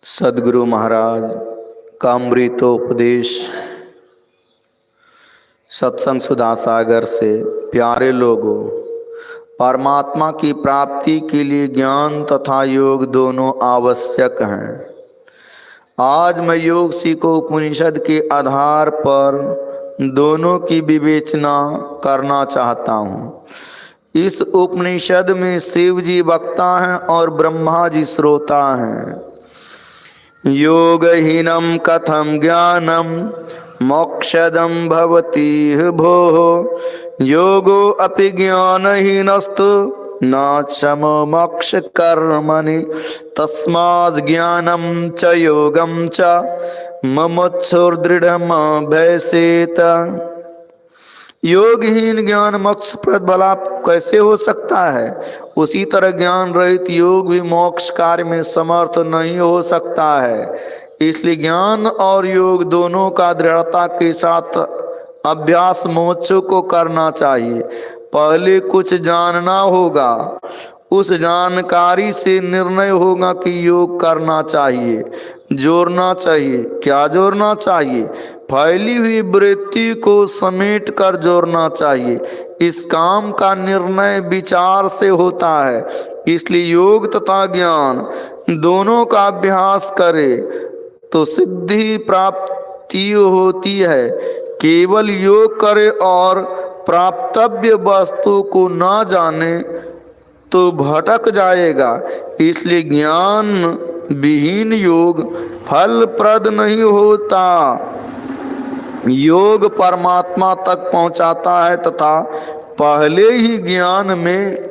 सद्गुरु महाराज का अमृतोपदेश सत्संग सुधा सागर से। प्यारे लोगों, परमात्मा की प्राप्ति के लिए ज्ञान तथा योग दोनों आवश्यक हैं। आज मैं योग सीखो उपनिषद के आधार पर दोनों की विवेचना करना चाहता हूँ। इस उपनिषद में शिव जी वक्ता हैं और ब्रह्मा जी श्रोता हैं। योगहीनम कथम ज्ञानम मोक्षदम भवति भोः योगो अपि ज्ञानहीनस्तु न क्षमो मोक्ष कर्मणि तस्माद् ज्ञानम च योगम च मुमुक्षुर्दृढ़मभ्यसेत। योगहीन ज्ञान मोक्षप्रद भला कैसे हो सकता है? उसी तरह ज्ञान रहित योग भी मोक्ष कार्य में समर्थ नहीं हो सकता है। इसलिए ज्ञान और योग दोनों का दृढ़ता के साथ अभ्यास मोक्ष को करना चाहिए। पहले कुछ जानना होगा, उस जानकारी से निर्णय होगा कि योग करना चाहिए, जोड़ना चाहिए। क्या जोड़ना चाहिए? फैली हुई वृत्ति को समेट कर जोड़ना चाहिए। इस काम का निर्णय विचार से होता है। इसलिए योग तथा ज्ञान दोनों का अभ्यास करे तो सिद्धि प्राप्ति होती है। केवल योग करे और प्राप्तव्य वस्तु को न जाने तो भटक जाएगा। इसलिए ज्ञान विहीन योग फलप्रद नहीं होता। योग परमात्मा तक पहुंचाता है तथा पहले ही ज्ञान में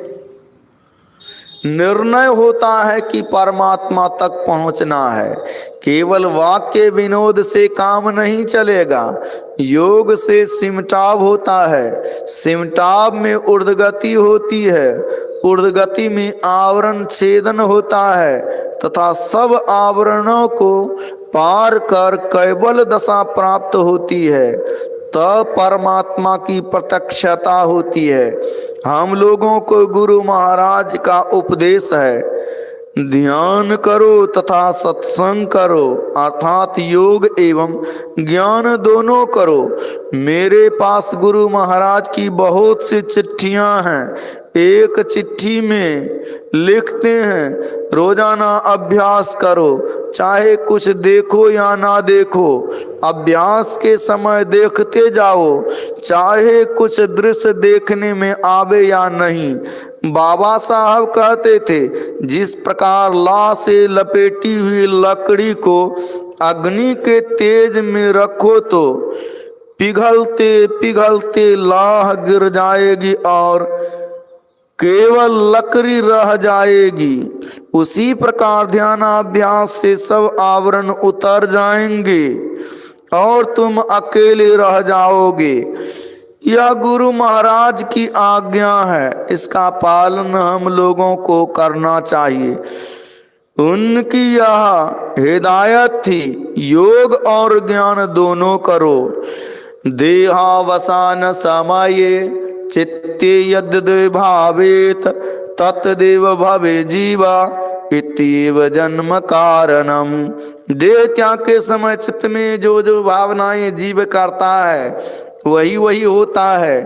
निर्णय होता है कि परमात्मा तक पहुंचना है। केवल वाक्य विनोद से काम नहीं चलेगा। योग से सिमटाव होता है, सिमटाव में ऊर्ध्वगति होती है, ऊर्ध्वगति में आवरण छेदन होता है तथा सब आवरणों को पार कर कैवल दशा प्राप्त होती है। तब परमात्मा की प्रत्यक्षता होती है। हम लोगों को गुरु महाराज का उपदेश है, ध्यान करो तथा सत्संग करो, अर्थात योग एवं ज्ञान दोनों करो। मेरे पास गुरु महाराज की बहुत सी चिट्ठियां हैं। एक चिट्ठी में लिखते हैं, रोजाना अभ्यास करो, चाहे कुछ देखो या ना देखो। अभ्यास के समय देखते जाओ, चाहे कुछ दृश्य देखने में आवे या नहीं। बाबा साहब कहते थे, जिस प्रकार लाह से लपेटी हुई लकड़ी को अग्नि के तेज में रखो तो पिघलते पिघलते लाह गिर जाएगी और केवल लकड़ी रह जाएगी। उसी प्रकार ध्यानाभ्यास से सब आवरण उतर जाएंगे और तुम अकेले रह जाओगे। यह गुरु महाराज की आज्ञा है, इसका पालन हम लोगों को करना चाहिए। उनकी यह हिदायत थी, योग और ज्ञान दोनों करो। देहावसान समये चित्ते यद् भावेत तत्देव भवे जीवा इत्येव जन्म कारणम। देह त्याग के समय चित्त में जो जो भावनाएं जीव करता है वही वही होता है।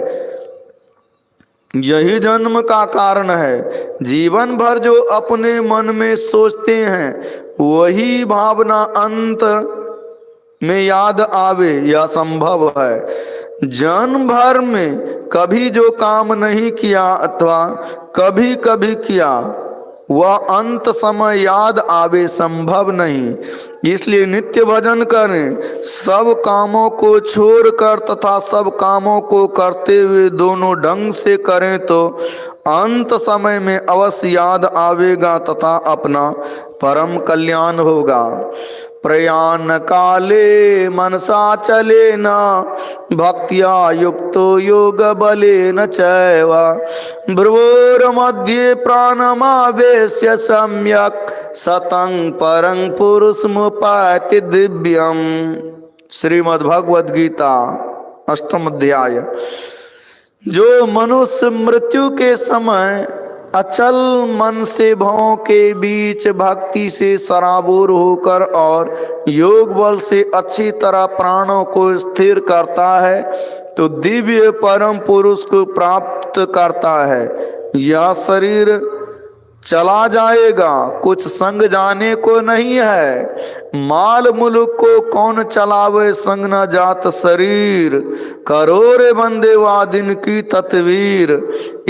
यही जन्म का कारण है। जीवन भर जो अपने मन में सोचते हैं वही भावना अंत में याद आवे, यह संभव है। जन्म भर में कभी जो काम नहीं किया अथवा कभी कभी किया वह अंत समय याद आवे, संभव नहीं। इसलिए नित्य भजन करें, सब कामों को छोड़कर तथा सब कामों को करते हुए दोनों ढंग से करें तो अंत समय में अवश्य याद आवेगा तथा अपना परम कल्याण होगा। प्रयाण काले मनसा चले न भक्त्या युक्तो योग बलेन चैव भ्रुवोर मध्ये प्राणमावेश्य सम्यक सतं परं पुरुषमुपाति दिव्यम। श्रीमद् भगवद गीता अष्टम अध्याय। जो मनुष्य मृत्यु के समय अचल मन से भावों के बीच भक्ति से सराबोर होकर और योग बल से अच्छी तरह प्राणों को स्थिर करता है तो दिव्य परम पुरुष को प्राप्त करता है। यह शरीर चला जाएगा, कुछ संग जाने को नहीं है। माल मुल्क को कौन चलावे, संग न जात शरीर। करो रे बंदे वा दिन की तत्वीर।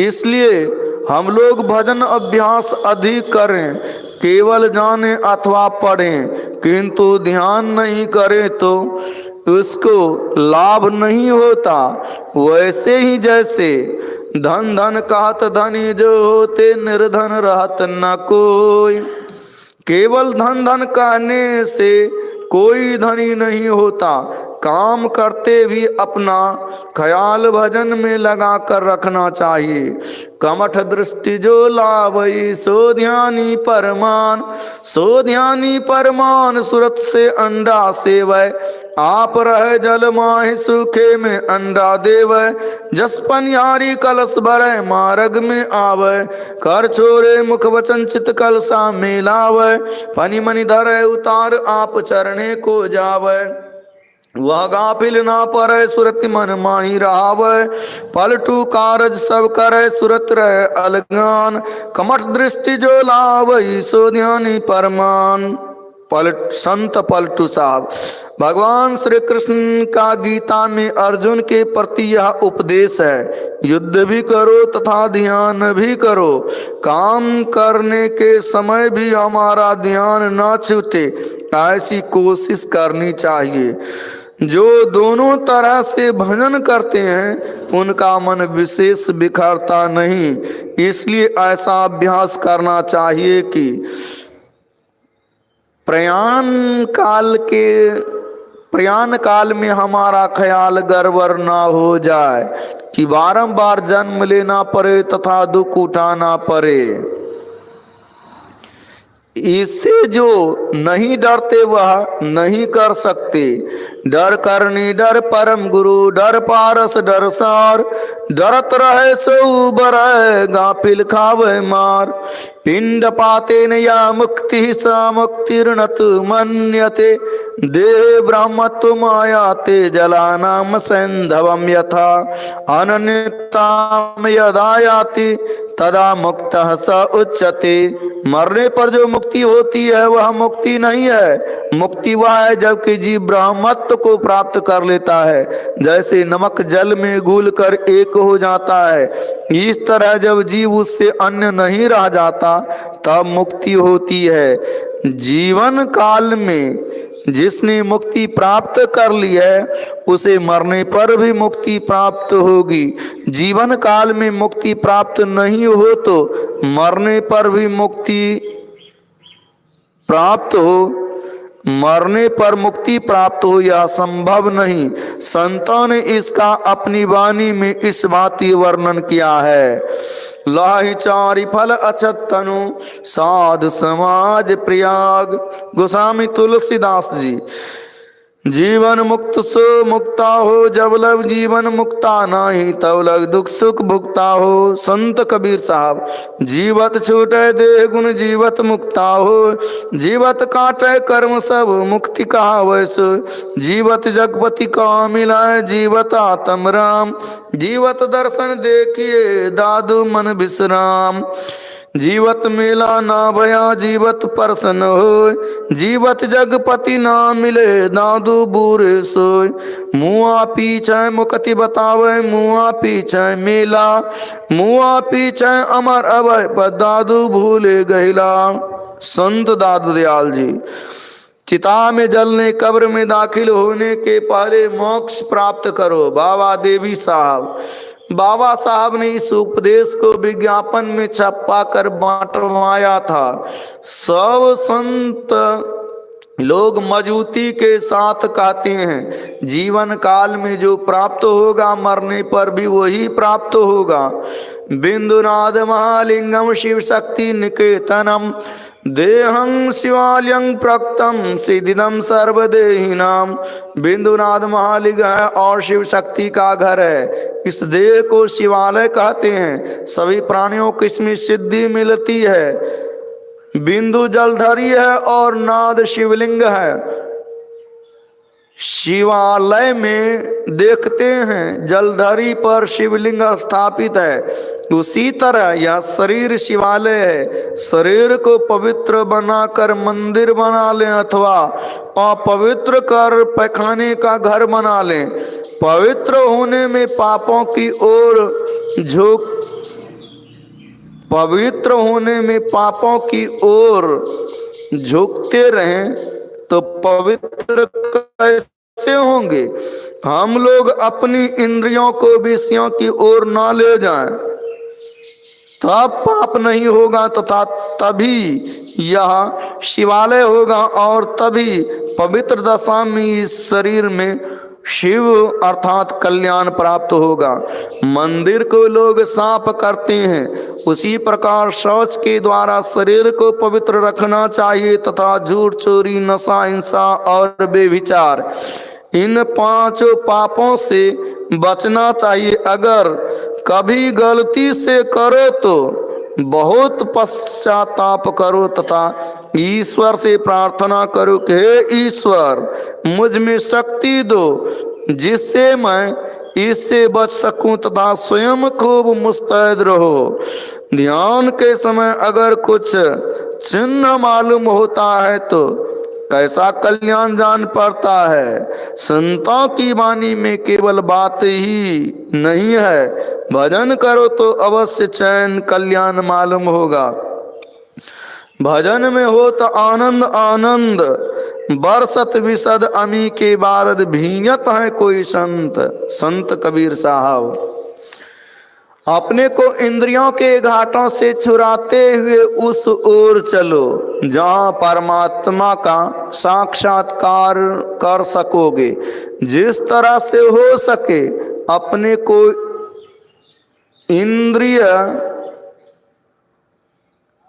इसलिए हम लोग भजन अभ्यास अधिक करें, केवल जाने अथवा पढ़ें, किंतु ध्यान नहीं करें तो उसको लाभ नहीं होता। वैसे ही जैसे धन धन कहत धनी जो होते, निर्धन रहत न कोई। केवल धन धन कहने से कोई धनी नहीं होता। काम करते भी अपना ख्याल भजन में लगा कर रखना चाहिए। कमठ दृष्टि जो लावई सो ध्यानी परमान। सो ध्यानी परमान सूरत से अंडा सेवय। आप रहे जल माहि सूखे में अंडा देवय। जस पनिहारी कलश भरे मार्ग में आवय। कर छोरे मुख वचन चित कलसा मिलावय। पनि मनि धरे उतार आप चरणे को जावय। वह गाफिल ना परे सुरत मन माही रहावय। पलटू कारज सब करे सुरत रहे अलगान। कमठ दृष्टि जो लावई सो ध्यानी परमान। संत पलटू साहब भगवान श्री कृष्ण का गीता में अर्जुन के प्रति यह उपदेश है, युद्ध भी करो तथा ध्यान भी करो। काम करने के समय भी हमारा ध्यान न छूटे, ऐसी कोशिश करनी चाहिए। जो दोनों तरह से भजन करते हैं उनका मन विशेष बिखरता नहीं। इसलिए ऐसा अभ्यास करना चाहिए कि प्रयाण काल में हमारा ख्याल गड़बड़ ना हो जाए, कि बारंबार जन्म लेना पड़े तथा दुख उठाना पड़े। इससे जो नहीं डरते वह नहीं कर सकते। डर करनी डर परम गुरु, डर पारस डर सार। डरत रहे सो बरय गाफिल खावे मार। पिंड पाते न या मुक्ति सा मुक्तिर्नत मन्यते। देह ब्रह्मत्व माया ते जलानाम सैंधवम यथा। अनन्यताम यदा याति तदा मुक्तः स उच्यते। मरने पर जो मुक्ति होती है वह मुक्ति नहीं है। मुक्ति वह है जबकि जीव ब्रह्मत्व को प्राप्त कर लेता है। जैसे नमक जल में घुल कर एक हो जाता है, इस तरह जब जीव उससे अन्य नहीं रह जाता तब मुक्ति होती है। जीवन काल में जिसने मुक्ति प्राप्त कर ली है उसे मरने पर भी मुक्ति प्राप्त होगी। जीवन काल में मुक्ति प्राप्त नहीं हो तो मरने पर भी मुक्ति प्राप्त हो, मरने पर मुक्ति प्राप्त हो यह संभव नहीं। संतों ने इसका अपनी वाणी में इस भांति वर्णन किया है। लाहि चारि फल अछत तनु साध समाज प्रयाग। गोस्वामी तुलसीदास जी। जीवन मुक्त सो मुक्ता हो, जब लग जीवन मुक्ता नाही तब लग दुख सुख भुगता हो। संत कबीर साहब। जीवत छूटे देह गुण जीवत मुक्ता हो। जीवत काटे कर्म सब मुक्ति कहा वैसो। जीवत जगपति का मिलाए जीवत आत्म राम। जीवत दर्शन देखिए दादू मन विश्राम। जीवत मेला ना भया जीवत प्रसन्न हो। जीवत जगपति ना मिले दादू बूरे सोय। मुआ पीछे मुक्ति बतावे मुआ पीछे मेला। मुआ पीछे अमर अभय पद दादू भूले गहिला। संत दादू दयाल जी। चिता में जलने कब्र में दाखिल होने के पहले मोक्ष प्राप्त करो। बाबा देवी साहब। बाबा साहब ने इस उपदेश को विज्ञापन में छपा कर बांटवाया था। सब संत लोग मजबूती के साथ कहते हैं जीवन काल में जो प्राप्त होगा मरने पर भी वही प्राप्त होगा। बिंदुनाद महालिंगम शिव शक्ति निकेतनम देहं शिवालयं प्रक्तम सिद्धिदम सर्वदेहिनाम। बिंदुनाद महालिंग है और शिव शक्ति का घर है। इस देह को शिवालय कहते हैं। सभी प्राणियों को इसमें सिद्धि मिलती है। बिंदु जलधरी है और नाद शिवलिंग है। शिवालय में देखते हैं जलधरी पर शिवलिंग स्थापित है, उसी तरह यह शरीर शिवालय है। शरीर को पवित्र बनाकर मंदिर बना लें अथवा अपवित्र कर पैखाने का घर बना लें, पवित्र होने में पापों की ओर झोंक पवित्र होने में पापों की ओर झुकते रहें तो पवित्र कैसे होंगे। हम लोग अपनी इंद्रियों को विषयों की ओर ना ले जाएं, तब पाप नहीं होगा तथा तभी यह शिवालय होगा और तभी पवित्र दशा में इस शरीर में शिव अर्थात कल्याण प्राप्त होगा। मंदिर को लोग साफ करते हैं, उसी प्रकार शौच के द्वारा शरीर को पवित्र रखना चाहिए तथा झूठ, चोरी, नशा, हिंसा और बेविचार इन पांचों पापों से बचना चाहिए। अगर कभी गलती से करो तो बहुत पश्चाताप करो तथा ईश्वर से प्रार्थना करो कि हे ईश्वर मुझ में शक्ति दो जिससे मैं इससे बच सकूं तथा स्वयं खूब मुस्तैद रहो। ध्यान के समय अगर कुछ चिन्ह मालूम होता है तो कैसा कल्याण जान पड़ता है। संतों की वाणी में केवल बात ही नहीं है, भजन करो तो अवश्य चैन कल्याण मालूम होगा। भजन में हो तो आनंद आनंद बरसत विशद अमी के बारद भीगत है कोई संत। संत कबीर साहब अपने को इंद्रियों के घाटों से छुड़ाते हुए उस ओर चलो जहाँ परमात्मा का साक्षात्कार कर सकोगे। जिस तरह से हो सके अपने को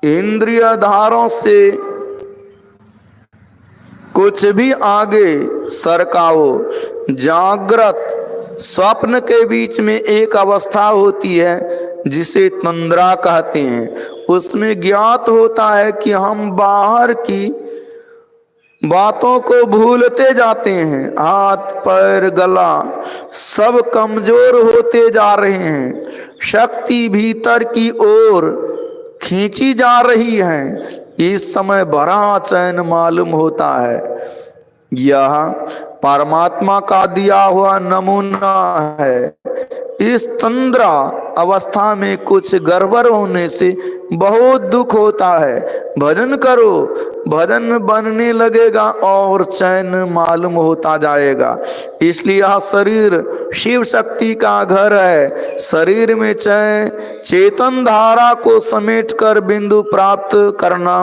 इंद्रिय धारों से कुछ भी आगे सरकाओ। जागृत स्वप्न के बीच में एक अवस्था होती है जिसे तंद्रा कहते हैं। उसमें ज्ञात होता है कि हम बाहर की बातों को भूलते जाते हैं, हाथ पैर गला सब कमजोर होते जा रहे हैं, शक्ति भीतर की ओर खींची जा रही है। इस समय बड़ा चैन मालूम होता है। यह परमात्मा का दिया हुआ नमूना है। इस तंद्रा अवस्था में कुछ गड़बड़ होने से बहुत दुख होता है। भजन करो, भजन बनने लगेगा और चैन मालूम होता जाएगा। इसलिए यह शरीर शिव शक्ति का घर है। शरीर में चेतन धारा को समेटकर बिंदु प्राप्त करना,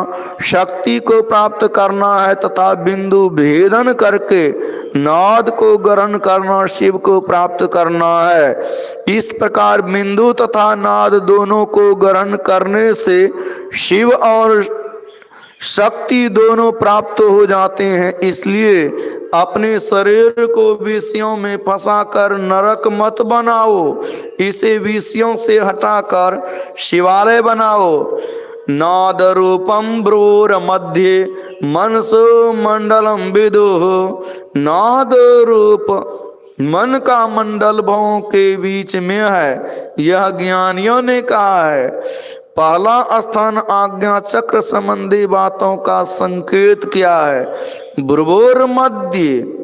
शक्ति को प्राप्त करना है तथा बिंदु भेदन करके नाद को ग्रहण करना, शिव को प्राप्त करना है। इस प्रकार बिंदु तथा नाद दोनों को ग्रहण करने से शिव और शक्ति दोनों प्राप्त हो जाते हैं। इसलिए अपने शरीर को विषयों में फंसाकर नरक मत बनाओ, इसे विषयों से हटाकर शिवालय बनाओ। नाद रूपम ब्रूर मध्य मनसो मंडलम विदुः। नाद रूप मन का मंडल भवों के बीच में है, यह ज्ञानियों ने कहा है। पहला स्थान आज्ञा चक्र संबंधी बातों का संकेत किया है। ब्रूर मध्य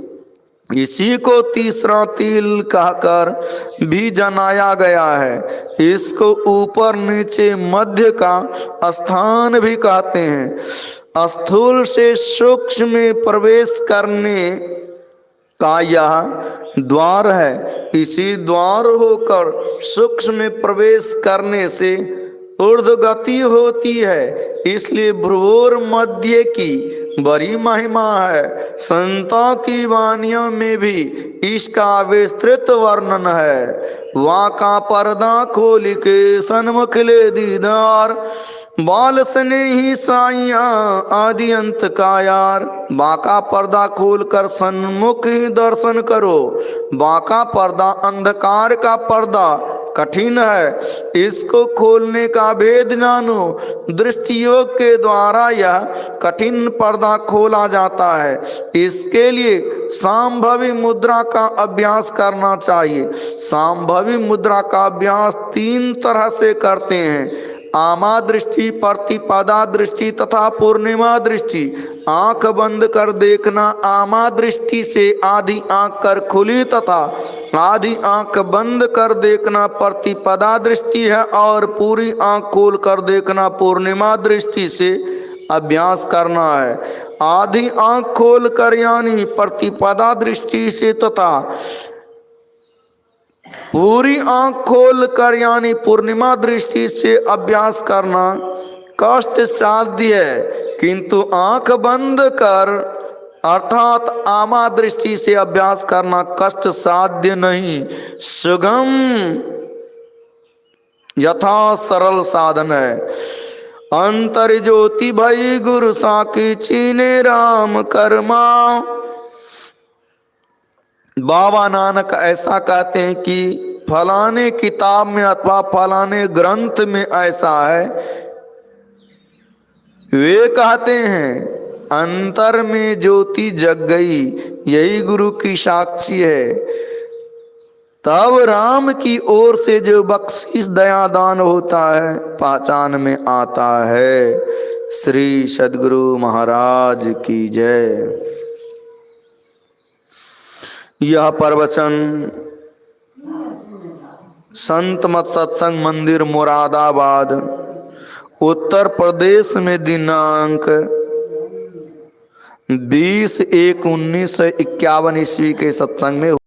इसी को तीसरा तिल कहकर भी जनाया गया है। इसको ऊपर नीचे मध्य का स्थान भी कहते हैं। स्थूल से सूक्ष्म में प्रवेश करने का यह द्वार है। इसी द्वार होकर सूक्ष्म में प्रवेश करने से ऊर्ध्वगति होती है, इसलिए भ्रुवोर मध्य की बड़ी महिमा है। संतों की वाणियों में भी इसका विस्तृत वर्णन है। वहाँ का पर्दा खोल के सन्मुख ले दीदार, बाल स्नेही साइया आदि अंत का यार। बाका पर्दा खोलकर सन्मुख ही दर्शन करो। बाका पर्दा अंधकार का पर्दा कठिन है, इसको खोलने का भेद जानो। दृष्टि योग के द्वारा यह कठिन पर्दा खोला जाता है। इसके लिए सांभवी मुद्रा का अभ्यास करना चाहिए। सांभवी मुद्रा का अभ्यास 3 तरह से करते हैं: आमा दृष्टि, प्रतिपदा दृष्टि तथा पूर्णिमा दृष्टि। आंख बंद कर देखना। आमा दृष्टि से आधी आंख कर खुली तथा आधी आंख बंद कर देखना प्रतिपदा दृष्टि है, और पूरी आंख खोल कर देखना पूर्णिमा दृष्टि से अभ्यास करना है। आधी आंख खोल कर यानी प्रतिपदा दृष्टि से तथा पूरी आंख खोल कर यानी पूर्णिमा दृष्टि से अभ्यास करना कष्ट साध्य है, किंतु आंख बंद कर अर्थात आमा दृष्टि से अभ्यास करना कष्ट साध्य नहीं, सुगम यथा सरल साधन है। अंतर ज्योति भई गुरु साकी चीने राम कर्मा। बाबा नानक ऐसा कहते हैं कि फलाने किताब में अथवा फलाने ग्रंथ में ऐसा है। वे कहते हैं अंतर में ज्योति जग गई, यही गुरु की साक्षी है। तब राम की ओर से जो बख्शिश दयादान होता है पहचान में आता है। श्री सद्गुरु महाराज की जय। यह प्रवचन संत मत सत्संग मंदिर मुरादाबाद उत्तर प्रदेश में दिनांक 20/1/1951 ईस्वी के सत्संग में